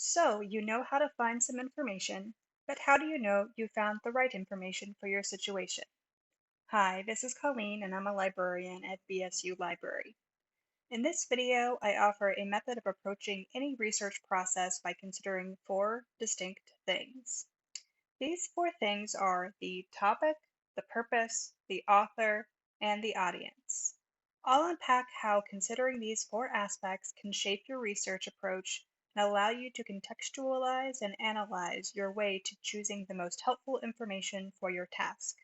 So, you know how to find some information, but how do you know you found the right information for your situation? Hi, this is Colleen, and I'm a librarian at BSU Library. In this video, I offer a method of approaching any research process by considering four distinct things. These four things are the topic, the purpose, the author, and the audience. I'll unpack how considering these four aspects can shape your research approach and allow you to contextualize and analyze your way to choosing the most helpful information for your task.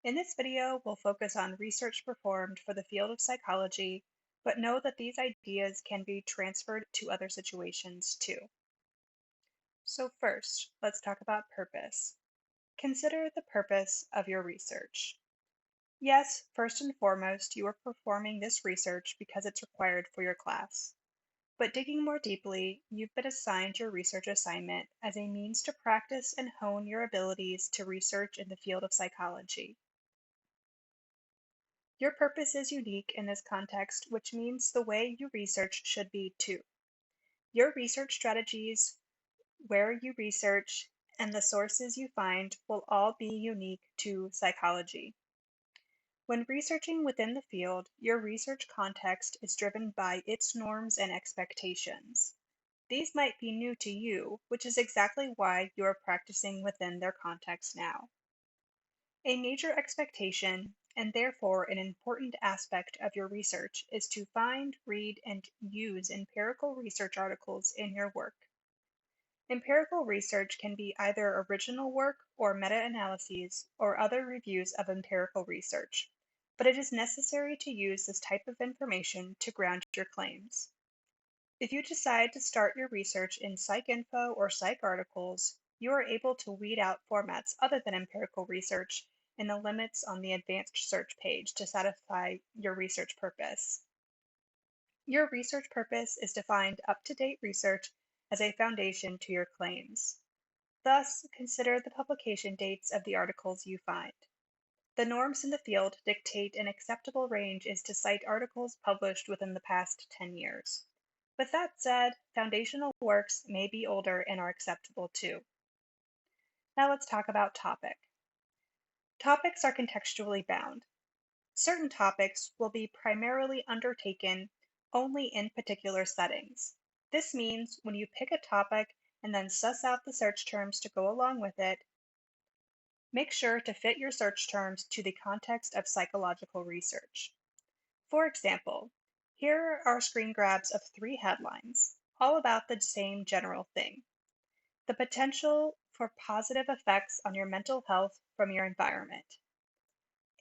In this video, we'll focus on research performed for the field of psychology, but know that these ideas can be transferred to other situations too. So first, let's talk about purpose. Consider the purpose of your research. Yes, first and foremost, you are performing this research because it's required for your class. But digging more deeply, you've been assigned your research assignment as a means to practice and hone your abilities to research in the field of psychology. Your purpose is unique in this context, which means the way you research should be too. Your research strategies, where you research, and the sources you find will all be unique to psychology. When researching within the field, your research context is driven by its norms and expectations. These might be new to you, which is exactly why you are practicing within their context now. A major expectation, and therefore an important aspect of your research, is to find, read, and use empirical research articles in your work. Empirical research can be either original work or meta-analyses or other reviews of empirical research, but it is necessary to use this type of information to ground your claims. If you decide to start your research in PsycInfo or PsycArticles, you are able to weed out formats other than empirical research in the limits on the advanced search page to satisfy your research purpose. Your research purpose is to find up-to-date research as a foundation to your claims. Thus, consider the publication dates of the articles you find. The norms in the field dictate an acceptable range is to cite articles published within the past 10 years. With that said, foundational works may be older and are acceptable too. Now let's talk about topic. Topics are contextually bound. Certain topics will be primarily undertaken only in particular settings. This means when you pick a topic and then suss out the search terms to go along with it, make sure to fit your search terms to the context of psychological research. For example, here are screen grabs of 3 headlines, all about the same general thing: the potential for positive effects on your mental health from your environment.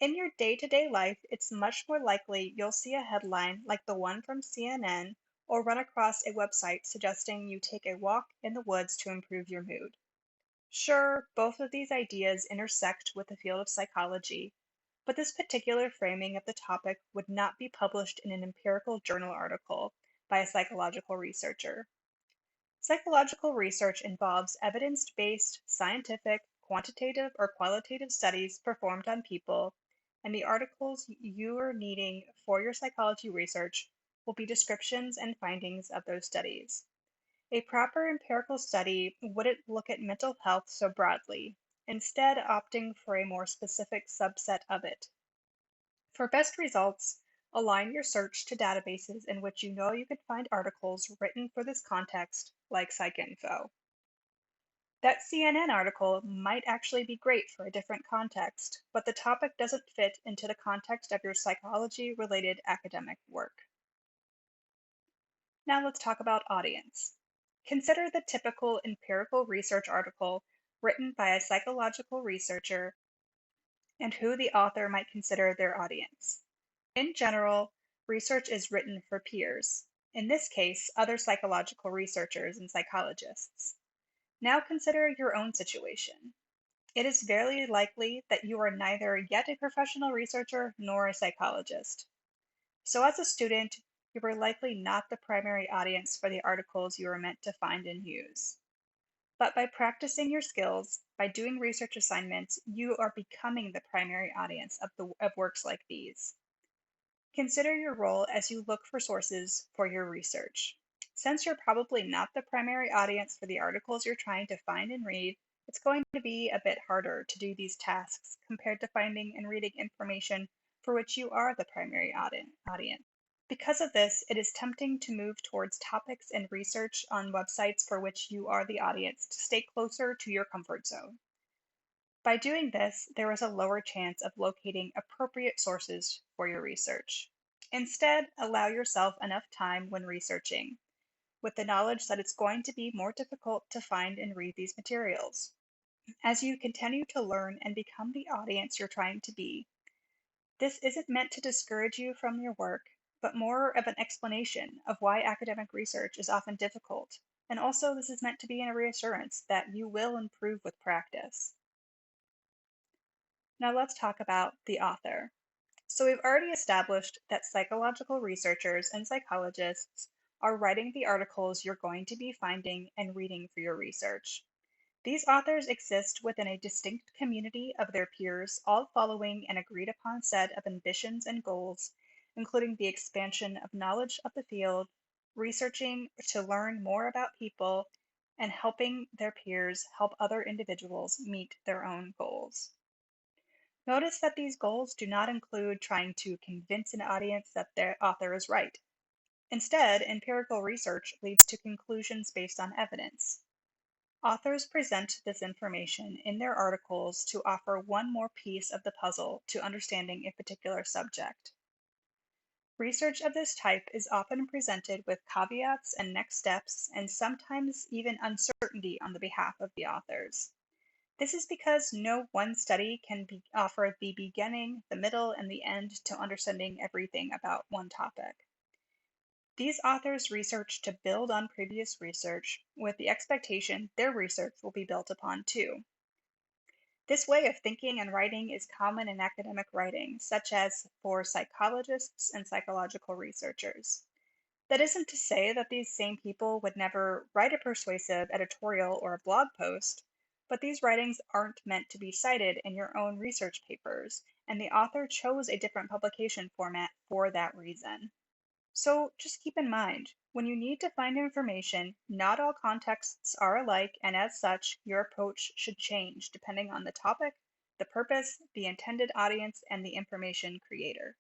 In your day-to-day life, it's much more likely you'll see a headline like the one from CNN or run across a website suggesting you take a walk in the woods to improve your mood. Sure, both of these ideas intersect with the field of psychology, but this particular framing of the topic would not be published in an empirical journal article by a psychological researcher. Psychological research involves evidence-based, scientific, quantitative, or qualitative studies performed on people, and the articles you are needing for your psychology research will be descriptions and findings of those studies. A proper empirical study wouldn't look at mental health so broadly, instead opting for a more specific subset of it. For best results, align your search to databases in which you know you can find articles written for this context, like PsycInfo. That CNN article might actually be great for a different context, but the topic doesn't fit into the context of your psychology-related academic work. Now let's talk about audience. Consider the typical empirical research article written by a psychological researcher and who the author might consider their audience. In general, research is written for peers, in this case, other psychological researchers and psychologists. Now consider your own situation. It is very likely that you are neither yet a professional researcher nor a psychologist. So as a student, you are likely not the primary audience for the articles you are meant to find and use. But by practicing your skills, by doing research assignments, you are becoming the primary audience of works like these. Consider your role as you look for sources for your research. Since you're probably not the primary audience for the articles you're trying to find and read, it's going to be a bit harder to do these tasks compared to finding and reading information for which you are the primary audience. Because of this, it is tempting to move towards topics and research on websites for which you are the audience to stay closer to your comfort zone. By doing this, there is a lower chance of locating appropriate sources for your research. Instead, allow yourself enough time when researching, with the knowledge that it's going to be more difficult to find and read these materials. As you continue to learn and become the audience you're trying to be, this isn't meant to discourage you from your work, but more of an explanation of why academic research is often difficult. And also, this is meant to be a reassurance that you will improve with practice. Now, let's talk about the author. So, we've already established that psychological researchers and psychologists are writing the articles you're going to be finding and reading for your research. These authors exist within a distinct community of their peers, all following an agreed upon set of ambitions and goals, including the expansion of knowledge of the field, researching to learn more about people, and helping their peers help other individuals meet their own goals. Notice that these goals do not include trying to convince an audience that their author is right. Instead, empirical research leads to conclusions based on evidence. Authors present this information in their articles to offer one more piece of the puzzle to understanding a particular subject. Research of this type is often presented with caveats and next steps, and sometimes even uncertainty on the behalf of the authors. This is because no one study can offer the beginning, the middle, and the end to understanding everything about one topic. These authors research to build on previous research with the expectation their research will be built upon too. This way of thinking and writing is common in academic writing, such as for psychologists and psychological researchers. That isn't to say that these same people would never write a persuasive editorial or a blog post, but these writings aren't meant to be cited in your own research papers, and the author chose a different publication format for that reason. So just keep in mind, when you need to find information, not all contexts are alike, and as such, your approach should change depending on the topic, the purpose, the intended audience, and the information creator.